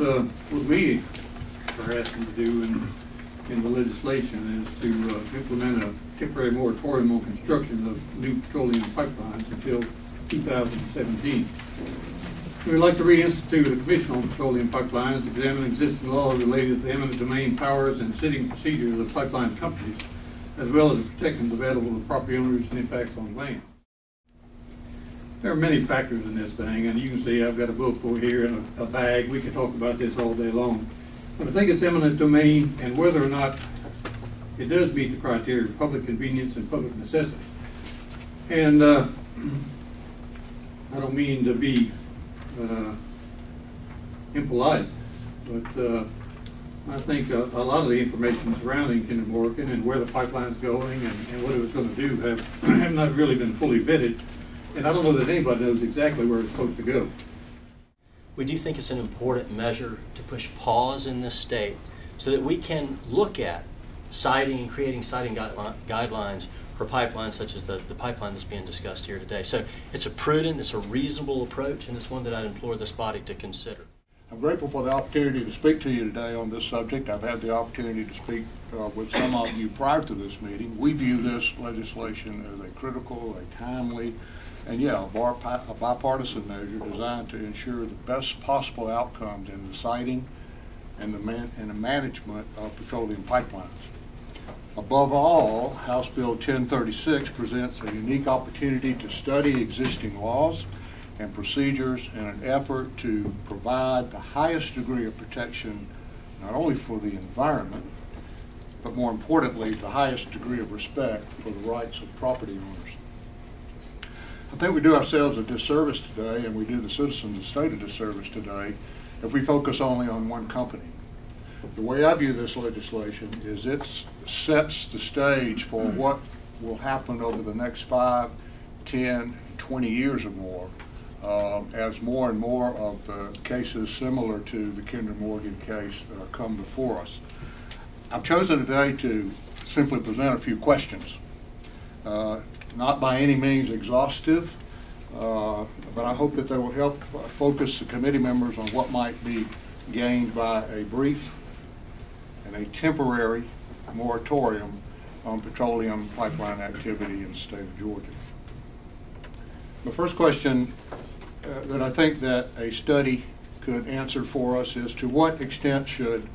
what we are asking to do in the legislation is to implement a temporary moratorium on construction of new petroleum pipelines until 2017. We would like to reinstitute a commission on petroleum pipelines, examine existing laws related to eminent domain powers and sitting procedures of pipeline companies, as well as the protections available to property owners and impacts on land. There are many factors in this thing, and you can see I've got a book over here and a bag. We could talk about this all day long. But I think it's eminent domain, and whether or not it does meet the criteria of public convenience and public necessity. And I don't mean to be impolite, but I think a lot of the information surrounding Kinder Morgan and where the pipeline's going and what it was going to do have not really been fully vetted. And I don't know that anybody knows exactly where it's supposed to go. We do think it's an important measure to push pause in this state so that we can look at siting and creating siting guidelines for pipelines such as the pipeline that's being discussed here today. So it's a prudent, it's a reasonable approach, and it's one that I'd implore this body to consider. I'm grateful for the opportunity to speak to you today on this subject. I've had the opportunity to speak with some of you prior to this meeting. We view this legislation as a critical, a timely, and a bipartisan measure designed to ensure the best possible outcomes in the siting and the management of petroleum pipelines. Above all, House Bill 1036 presents a unique opportunity to study existing laws and procedures in an effort to provide the highest degree of protection not only for the environment, but more importantly, the highest degree of respect for the rights of property owners. I think we do ourselves a disservice today, and we do the citizens of the state a disservice today, if we focus only on one company. The way I view this legislation is it sets the stage for what will happen over the next 5, 10, 20 years or more, as more and more of cases similar to the Kinder Morgan case come before us. I've chosen today to simply present a few questions. Not by any means exhaustive, but I hope that they will help focus the committee members on what might be gained by a brief and a temporary moratorium on petroleum pipeline activity in the state of Georgia. The first question that I think that a study could answer for us is, to what extent should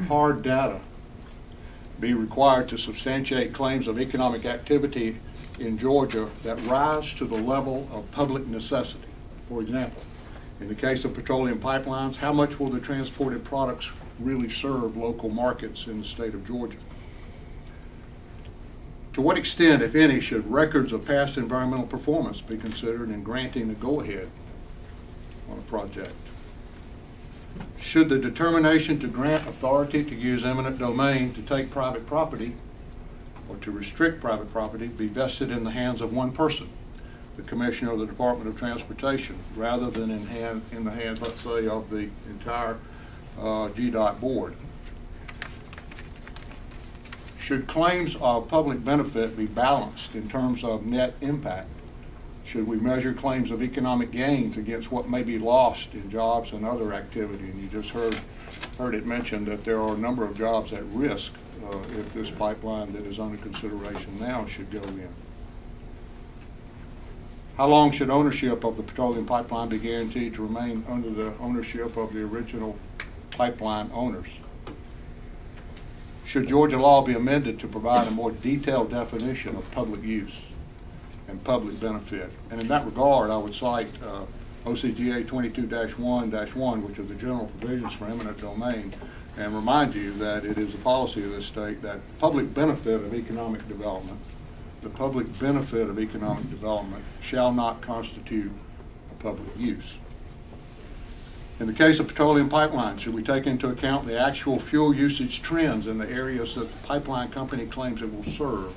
hard data be required to substantiate claims of economic activity in Georgia that rise to the level of public necessity? For example, in the case of petroleum pipelines, how much will the transported products really serve local markets in the state of Georgia? To what extent, if any, should records of past environmental performance be considered in granting the go-ahead on a project? Should the determination to grant authority to use eminent domain to take private property or to restrict private property be vested in the hands of one person, the Commissioner of the Department of Transportation, rather than in the hands, let's say, of the entire GDOT board? Should claims of public benefit be balanced in terms of net impact? Should we measure claims of economic gains against what may be lost in jobs and other activity? And you just heard it mentioned that there are a number of jobs at risk if this pipeline that is under consideration now should go in. How long should ownership of the petroleum pipeline be guaranteed to remain under the ownership of the original pipeline owners? Should Georgia law be amended to provide a more detailed definition of public use and public benefit? And in that regard, I would cite OCGA 22-1-1, which are the general provisions for eminent domain, and remind you that it is the policy of this state that public benefit of economic development, the public benefit of economic development shall not constitute a public use. In the case of petroleum pipelines, should we take into account the actual fuel usage trends in the areas that the pipeline company claims it will serve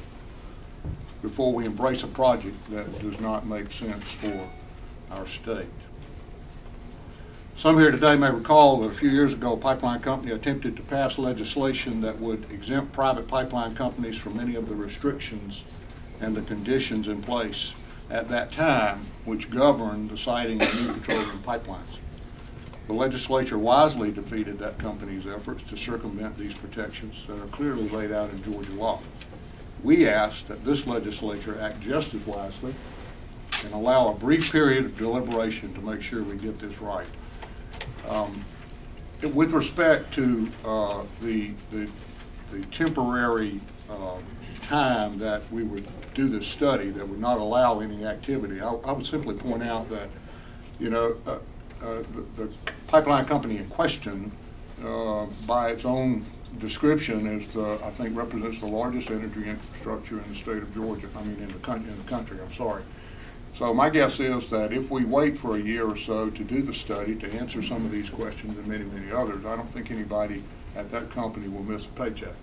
before we embrace a project that does not make sense for our state? Some here today may recall that a few years ago, a pipeline company attempted to pass legislation that would exempt private pipeline companies from many of the restrictions and the conditions in place at that time which governed the siting of new petroleum pipelines. The legislature wisely defeated that company's efforts to circumvent these protections that are clearly laid out in Georgia law. We ask that this legislature act just as wisely and allow a brief period of deliberation to make sure we get this right. With respect to the temporary time that we would do this study that would not allow any activity, I would simply point out that, you know, the pipeline company in question, by its own description, is I think represents the largest energy infrastructure in the state of Georgia. I mean, in the country. I'm sorry. So my guess is that if we wait for a year or so to do the study to answer some of these questions and many, many others, I don't think anybody at that company will miss a paycheck.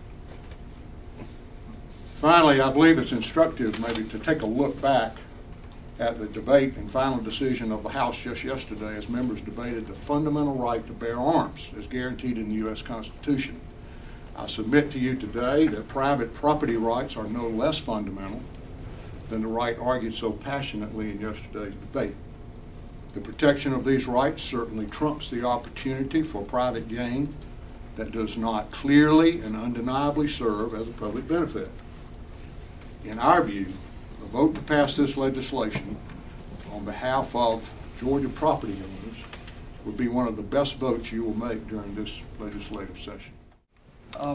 Finally, I believe it's instructive maybe to take a look back at the debate and final decision of the House just yesterday as members debated the fundamental right to bear arms as guaranteed in the U.S. Constitution. I submit to you today that private property rights are no less fundamental than the right argued so passionately in yesterday's debate. The protection of these rights certainly trumps the opportunity for private gain that does not clearly and undeniably serve as a public benefit. In our view, a vote to pass this legislation on behalf of Georgia property owners would be one of the best votes you will make during this legislative session.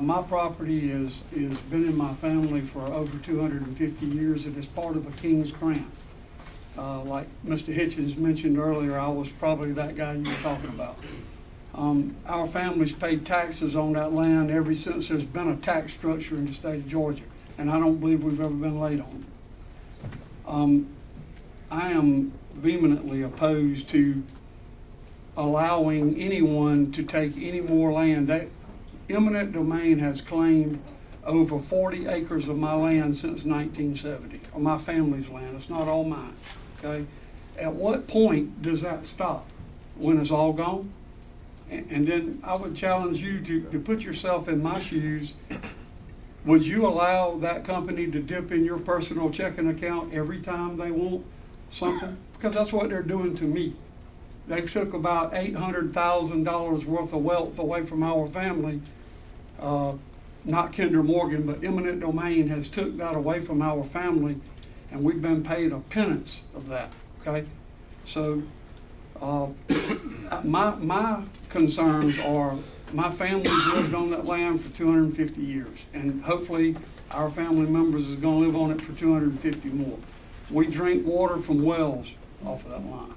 My property has been in my family for over 250 years. It is part of a king's crown. Like Mr. Hitchens mentioned earlier, I was probably that guy you were talking about. Our family's paid taxes on that land ever since there's been a tax structure in the state of Georgia, and I don't believe we've ever been late on it. I am vehemently opposed to allowing anyone to take any more land. Eminent Domain has claimed over 40 acres of my land since 1970, or my family's land. It's not all mine, okay? At what point does that stop? When it's all gone? And then I would challenge you to put yourself in my shoes. Would you allow that company to dip in your personal checking account every time they want something? Because that's what they're doing to me. They've took about $800,000 worth of wealth away from our family. Not Kinder Morgan, but Eminent Domain has took that away from our family, and we've been paid a pittance of that, okay? So my concerns are my family's lived on that land for 250 years, and hopefully our family members is going to live on it for 250 more. We drink water from wells off of that line.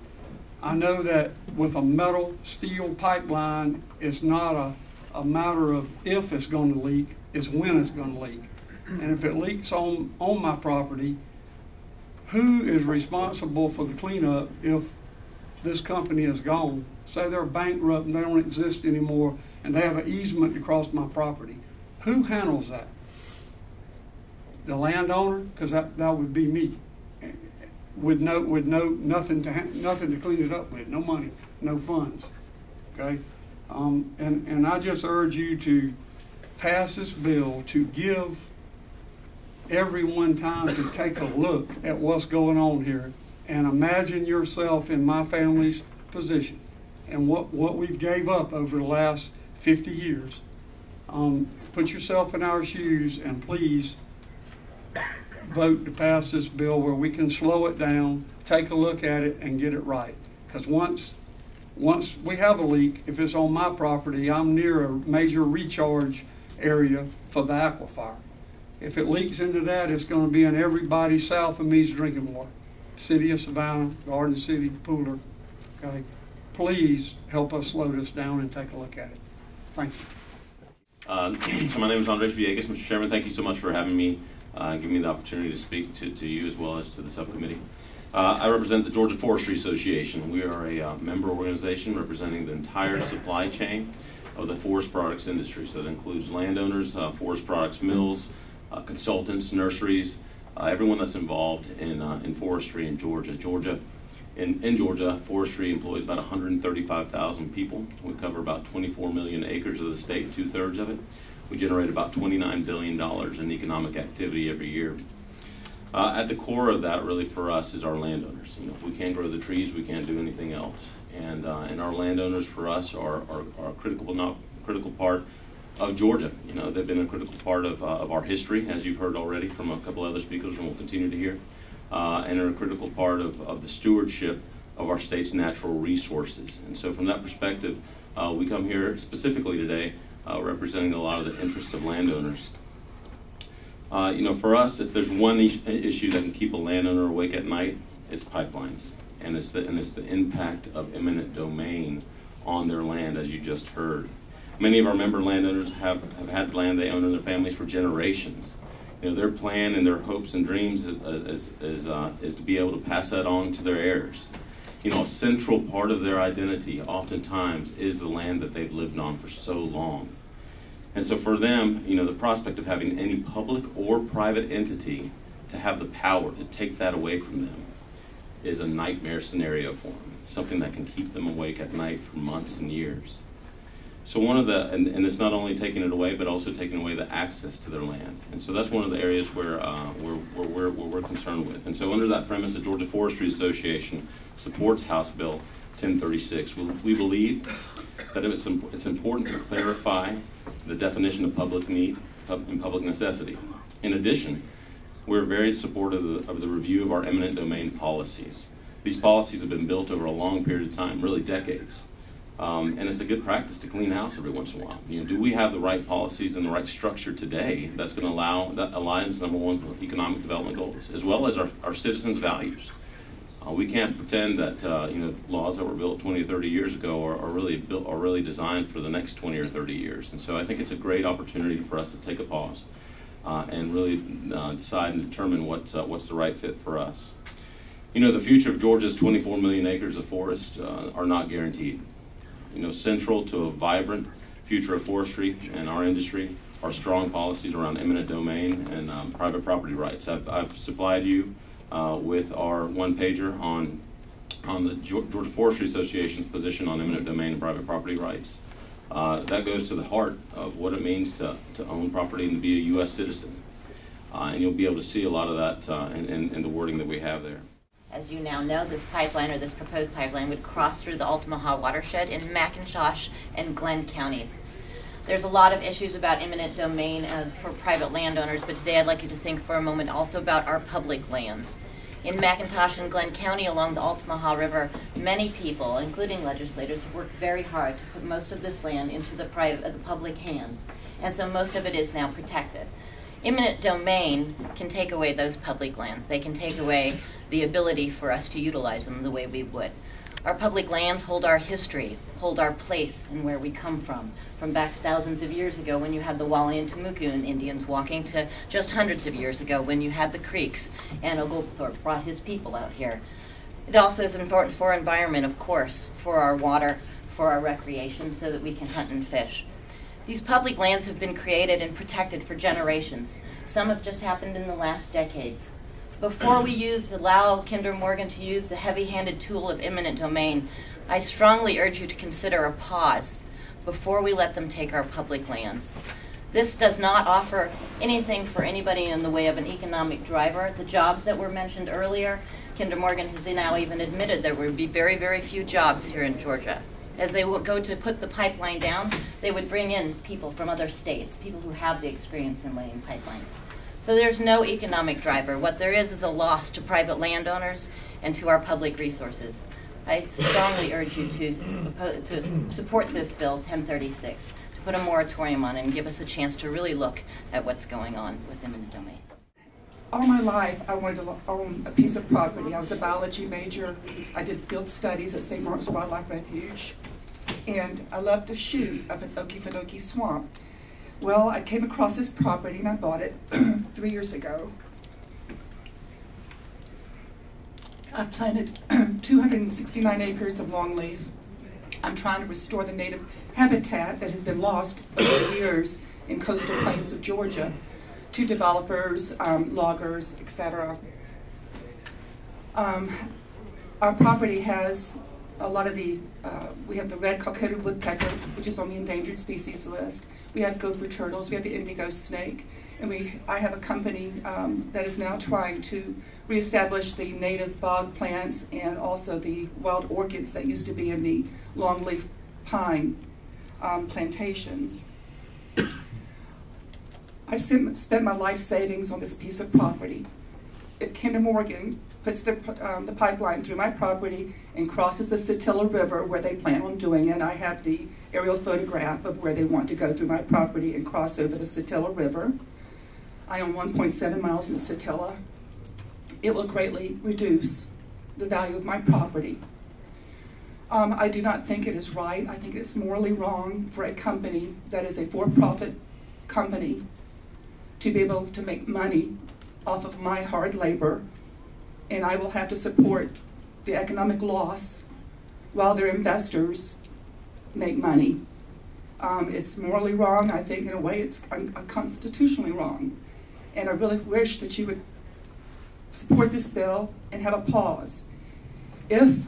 I know that with a metal steel pipeline, it's not a matter of if it's going to leak, it's when it's going to leak. And if it leaks on my property, who is responsible for the cleanup if this company is gone? Say they're bankrupt and they don't exist anymore and they have an easement to cross my property. Who handles that? The landowner? Because that would be me. With nothing to clean it up with, no money, no funds, okay? And I just urge you to pass this bill to give everyone time to take a look at what's going on here and imagine yourself in my family's position and what we've gave up over the last 50 years. Put yourself in our shoes and please vote to pass this bill where we can slow it down, take a look at it, and get it right. Because once we have a leak, if it's on my property, I'm near a major recharge area for the aquifer. If it leaks into that, it's going to be in everybody south of me's drinking water. City of Savannah, Garden City, Pooler. Okay, please help us slow this down and take a look at it. Thank you. So my name is Andres Villegas. Mr. Chairman, thank you so much for having me. Give me the opportunity to speak to you as well as to the subcommittee. I represent the Georgia Forestry Association. We are a member organization representing the entire supply chain of the forest products industry. So that includes landowners, forest products mills, consultants, nurseries, everyone that's involved in forestry in Georgia. In Georgia, forestry employs about 135,000 people. We cover about 24 million acres of the state, 2/3 of it. We generate about $29 billion in economic activity every year. At the core of that, really, for us, is our landowners. You know, if we can't grow the trees, we can't do anything else. And our landowners, for us, are a critical part of Georgia. You know, they've been a critical part of our history, as you've heard already from a couple other speakers, and we'll continue to hear, and are a critical part of the stewardship of our state's natural resources. And so from that perspective, we come here specifically today representing a lot of the interests of landowners. You know, for us, if there's one issue that can keep a landowner awake at night, it's pipelines, and it's the impact of eminent domain on their land, as you just heard. Many of our member landowners have had land they own in their families for generations. You know, their plan and their hopes and dreams is to be able to pass that on to their heirs. You know, a central part of their identity oftentimes is the land that they've lived on for so long. And so for them, you know, the prospect of having any public or private entity to have the power to take that away from them is a nightmare scenario for them, something that can keep them awake at night for months and years. So one of the, and it's not only taking it away, but also taking away the access to their land. And so that's one of the areas where we're concerned with. And so under that premise, the Georgia Forestry Association supports House Bill 1036. We believe that it's important to clarify the definition of public need and public necessity. In addition, we're very supportive of the review of our eminent domain policies. These policies have been built over a long period of time, really decades. And it's a good practice to clean house every once in a while. You know, do we have the right policies and the right structure today that's going to that aligns, number one, with economic development goals, as well as our citizens' values? We can't pretend that you know, laws that were built 20 or 30 years ago are really designed for the next 20 or 30 years. And so I think it's a great opportunity for us to take a pause and really decide and determine what's the right fit for us. You know, the future of Georgia's 24 million acres of forest are not guaranteed. You know, central to a vibrant future of forestry and our industry are strong policies around eminent domain and private property rights. I've supplied you with our one-pager on the Georgia Forestry Association's position on eminent domain and private property rights. That goes to the heart of what it means to own property and to be a U.S. citizen. And you'll be able to see a lot of that in the wording that we have there. As you now know, this pipeline, or this proposed pipeline, would cross through the Altamaha watershed in McIntosh and Glenn counties. There's a lot of issues about eminent domain for private landowners, but today I'd like you to think for a moment also about our public lands. In McIntosh and Glenn County along the Altamaha River, many people, including legislators, have worked very hard to put most of this land into the public hands, and so most of it is now protected. Eminent domain can take away those public lands. They can take away the ability for us to utilize them the way we would. Our public lands hold our history, hold our place and where we come from back thousands of years ago when you had the Wali and Timucua Indians walking, to just hundreds of years ago when you had the Creeks and Oglethorpe brought his people out here. It also is important for our environment, of course, for our water, for our recreation, so that we can hunt and fish. These public lands have been created and protected for generations. Some have just happened in the last decades. Before we allow Kinder Morgan to use the heavy-handed tool of eminent domain, I strongly urge you to consider a pause before we let them take our public lands. This does not offer anything for anybody in the way of an economic driver. The jobs that were mentioned earlier, Kinder Morgan has now even admitted there would be very, very few jobs here in Georgia. As they will go to put the pipeline down, they would bring in people from other states, people who have the experience in laying pipelines. So there's no economic driver. What there is a loss to private landowners and to our public resources. I strongly urge you to support this bill 1036, to put a moratorium on it and give us a chance to really look at what's going on with eminent domain. All my life, I wanted to own a piece of property. I was a biology major. I did field studies at St. Mark's Wildlife Refuge. And I loved to shoot up at Okefenokee Swamp. Well, I came across this property and I bought it 3 years ago. I've planted 269 acres of longleaf. I'm trying to restore the native habitat that has been lost over the years in coastal plains of Georgia to developers, loggers, etc. Our property has a lot of the, we have the red cockaded woodpecker, which is on the endangered species list. We have gopher turtles, we have the indigo snake, and I have a company that is now trying to reestablish the native bog plants and also the wild orchids that used to be in the longleaf pine plantations. I've spent my life savings on this piece of property. If Kinder Morgan puts the pipeline through my property and crosses the Satilla River where they plan on doing it, I have the aerial photograph of where they want to go through my property and cross over the Satilla River. I own 1.7 miles in the Satilla. It will greatly reduce the value of my property. I do not think it is right. I think it's morally wrong for a company that is a for-profit company to be able to make money off of my hard labor, and I will have to support the economic loss while their investors make money. It's morally wrong. I think in a way it's constitutionally wrong. And I really wish that you would support this bill and have a pause. If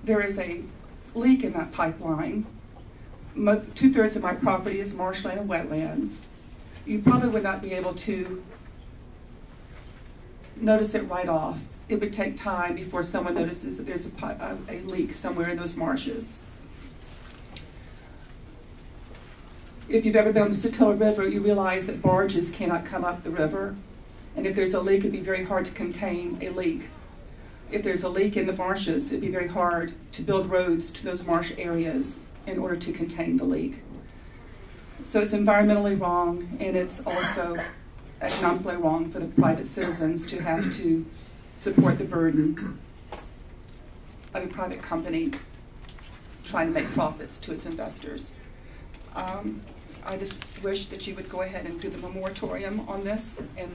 there is a leak in that pipeline, 2/3 of my property is marshland and wetlands. You probably would not be able to notice it right off. It would take time before someone notices that there's a leak somewhere in those marshes. If you've ever been on the Satilla River, you realize that barges cannot come up the river. And if there's a leak, it'd be very hard to contain a leak. If there's a leak in the marshes, it'd be very hard to build roads to those marsh areas in order to contain the leak. So it's environmentally wrong, and it's also economically wrong for the private citizens to have to support the burden of a private company trying to make profits to its investors. I just wish that you would go ahead and do the moratorium on this and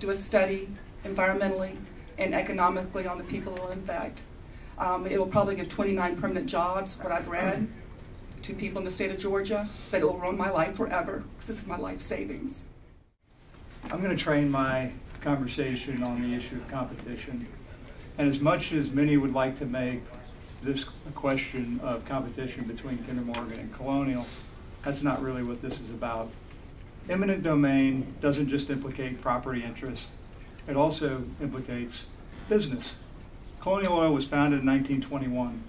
do a study environmentally and economically on the people it will impact. It will probably give 29 permanent jobs, what I've read, to people in the state of Georgia, but it will ruin my life forever, because this is my life savings. I'm going to train my conversation on the issue of competition. And as much as many would like to make this a question of competition between Kinder Morgan and Colonial, that's not really what this is about. Eminent domain doesn't just implicate property interest, it also implicates business. Colonial Oil was founded in 1921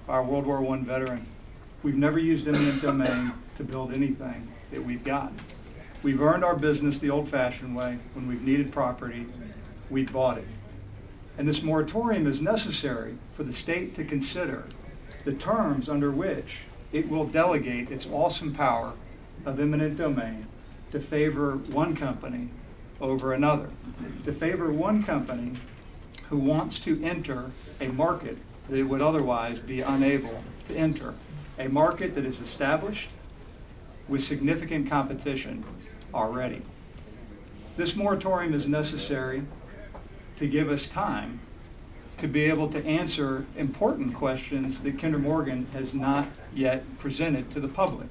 by a World War I veteran. We've never used eminent domain to build anything that we've got. We've earned our business the old-fashioned way. When we've needed property, we've bought it. And this moratorium is necessary for the state to consider the terms under which it will delegate its awesome power of eminent domain to favor one company over another, to favor one company who wants to enter a market that it would otherwise be unable to enter, a market that is established with significant competition already. This moratorium is necessary to give us time to be able to answer important questions that Kinder Morgan has not yet presented to the public.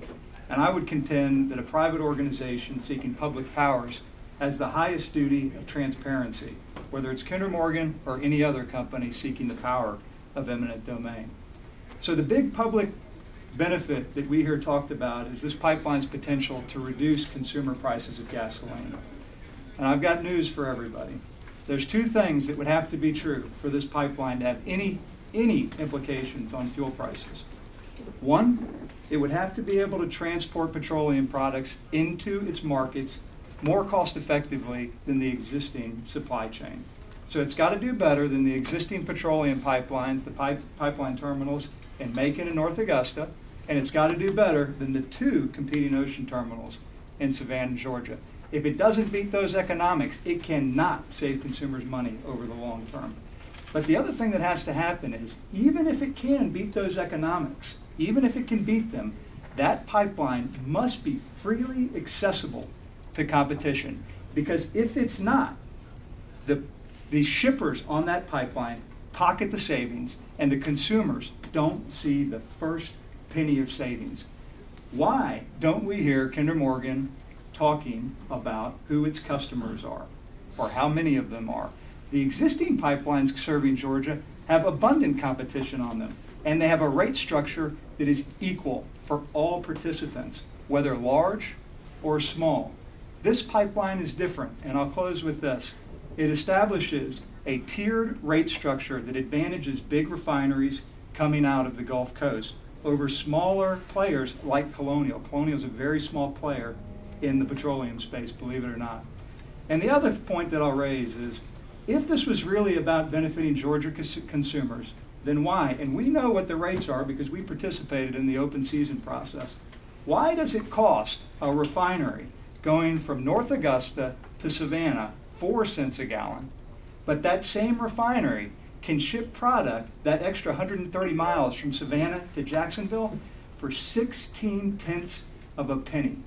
And I would contend that a private organization seeking public powers has the highest duty of transparency, whether it's Kinder Morgan or any other company seeking the power of eminent domain. So the big public benefit that we hear talked about is this pipeline's potential to reduce consumer prices of gasoline. And I've got news for everybody. There's two things that would have to be true for this pipeline to have any implications on fuel prices. One, it would have to be able to transport petroleum products into its markets more cost effectively than the existing supply chain. So it's got to do better than the existing petroleum pipelines, the pipeline terminals in Macon and North Augusta, and it's got to do better than the two competing ocean terminals in Savannah, Georgia. If it doesn't beat those economics, it cannot save consumers money over the long term. But the other thing that has to happen is, even if it can beat those economics, even if it can beat them, that pipeline must be freely accessible to competition. Because if it's not, the shippers on that pipeline pocket the savings, and the consumers don't see the first penny of savings. Why don't we hear Kinder Morgan talking about who its customers are, or how many of them are? The existing pipelines serving Georgia have abundant competition on them, and they have a rate structure that is equal for all participants, whether large or small. This pipeline is different, and I'll close with this. It establishes a tiered rate structure that advantages big refineries coming out of the Gulf Coast over smaller players like Colonial. Colonial is a very small player in the petroleum space, believe it or not. And the other point that I'll raise is, if this was really about benefiting Georgia consumers, then why? And we know what the rates are because we participated in the open season process. Why does it cost a refinery going from North Augusta to Savannah 4 cents a gallon, but that same refinery can ship product that extra 130 miles from Savannah to Jacksonville for 16/10 of a penny?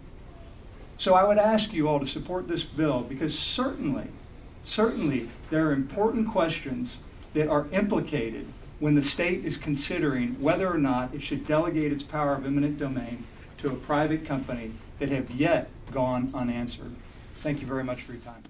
So I would ask you all to support this bill because certainly there are important questions that are implicated when the state is considering whether or not it should delegate its power of eminent domain to a private company that have yet gone unanswered. Thank you very much for your time.